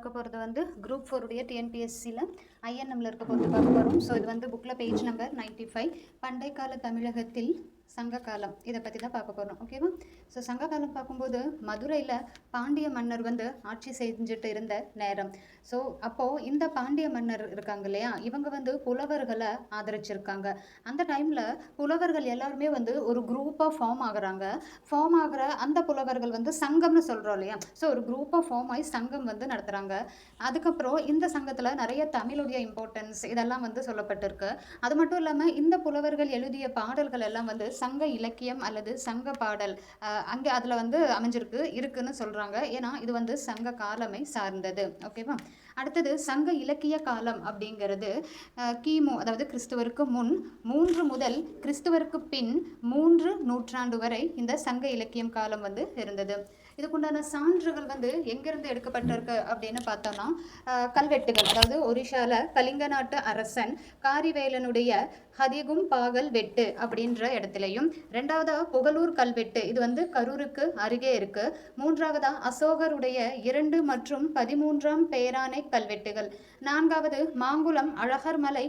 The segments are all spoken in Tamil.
பார்க்க போகிறது வந்து குரூப் 4 உடைய டிஎன்பிஎஸ்சியில் ஐஎன்எம்மில் இருக்க போகிறது பார்க்க போகிறோம். ஸோ இது வந்து புக்கில் பேஜ் நம்பர் 95 பண்டை கால தமிழகத்தில் சங்க காலம் இதை பற்றி தான் பார்க்க போகிறோம். ஓகேவா? ஸோ சங்க காலம் பார்க்கும்போது மதுரையில் பாண்டிய மன்னர் வந்து ஆட்சி செஞ்சுட்டு இருந்த நேரம். ஸோ அப்போது இந்த பாண்டிய மன்னர் இருக்காங்க இல்லையா, இவங்க வந்து புலவர்களை ஆதரிச்சிருக்காங்க. அந்த டைமில் புலவர்கள் எல்லாருமே வந்து ஒரு குரூப்பாக ஃபார்ம் ஆகிற அந்த புலவர்கள் வந்து சங்கம்னு சொல்கிறோம் இல்லையா. ஸோ ஒரு குரூப்பாக ஃபார்ம் ஆகி சங்கம் வந்து நடத்துகிறாங்க. அதுக்கப்புறம் இந்த சங்கத்தில் நிறைய தமிழுடைய இம்பார்ட்டன்ஸ் இதெல்லாம் வந்து சொல்லப்பட்டிருக்கு. அது மட்டும் இல்லாமல் இந்த புலவர்கள் எழுதிய பாடல்கள் எல்லாம் வந்து சங்க இலக்கியம் அல்லது சங்க பாடல் அங்கே அதில் வந்து இருக்குன்னு சொல்கிறாங்க. ஏன்னா இது வந்து சங்க காலமை சார்ந்தது. ஓகேவா? அடுத்தது சங்க இலக்கிய காலம் அப்படிங்கிறது கிமு, அதாவது கிறிஸ்துவருக்கு முன் 3 முதல் கிறிஸ்துவருக்கு பின் 3 நூற்றாண்டு வரை இந்த சங்க இலக்கியம் காலம் வந்து இருந்தது. இதுக்குண்டான சான்றுகள் வந்து எங்கிருந்து எடுக்கப்பட்டிருக்கு அப்படின்னு பார்த்தோம்னா கல்வெட்டுகள், அதாவது ஒரிஷால கலிங்க நாட்டு அரசன் காரிவேலனுடைய ஹதிகும் பாகல் வெட்டு அப்படின்ற இடத்துலையும், 2வதா புகழூர் கல்வெட்டு, இது வந்து கரூருக்கு அருகே இருக்கு. 3வதா அசோகருடைய 2 மற்றும் 13ஆம் பேரானை கல்வெட்டுகள். 4வது மாங்குளம் அழகர்மலை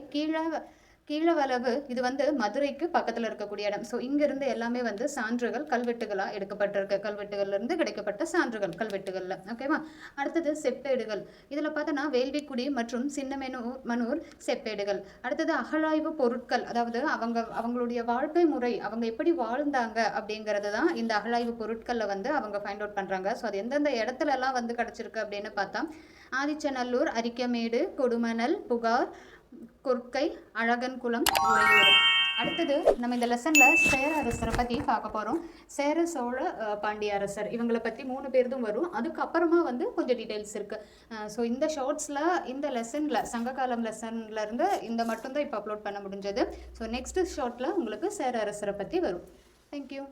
கீழவளவு, இது வந்து மதுரைக்கு பக்கத்தில் இருக்கக்கூடிய இடம். ஸோ இங்கிருந்து எல்லாமே வந்து சான்றுகள் கல்வெட்டுகளாக எடுக்கப்பட்டிருக்கு. கல்வெட்டுகள்லேருந்து கிடைக்கப்பட்ட சான்றுகள் கல்வெட்டுகளில். ஓகேவா? அடுத்தது செப்பேடுகள். இதில் பார்த்தோன்னா வேள்விக்குடி மற்றும் சின்னமனூர் செப்பேடுகள். அடுத்தது அகழாய்வு பொருட்கள், அதாவது அவங்களுடைய வாழ்க்கை முறை, அவங்க எப்படி வாழ்ந்தாங்க அப்படிங்கிறது தான் இந்த அகழாய்வு பொருட்களில் வந்து அவங்க ஃபைண்ட் அவுட் பண்ணுறாங்க. ஸோ அது எந்தெந்த இடத்துலலாம் வந்து கிடச்சிருக்கு அப்படின்னு பார்த்தா ஆதிச்சநல்லூர், அரிக்கமேடு, கொடுமணல், புகார், கொற்கை, அழகன்குளம், உறையூர். அடுத்தது நம்ம இந்த லெசனில் சேர அரசரை பற்றி பார்க்க போகிறோம். சேர சோழ பாண்டிய அரசர், இவங்களை பற்றி 3 பேர்தும் வரும். அதுக்கப்புறமா வந்து கொஞ்சம் டீட்டெயில்ஸ் இருக்குது. ஸோ இந்த ஷார்ட்ஸில் இந்த லெசனில் சங்ககாலம் லெசன்லேருந்து இந்த மட்டும்தான் இப்போ அப்லோட் பண்ண முடிஞ்சது. ஸோ நெக்ஸ்ட் ஷார்ட்டில் உங்களுக்கு சேர அரசரை பற்றி வரும். தேங்க்யூ.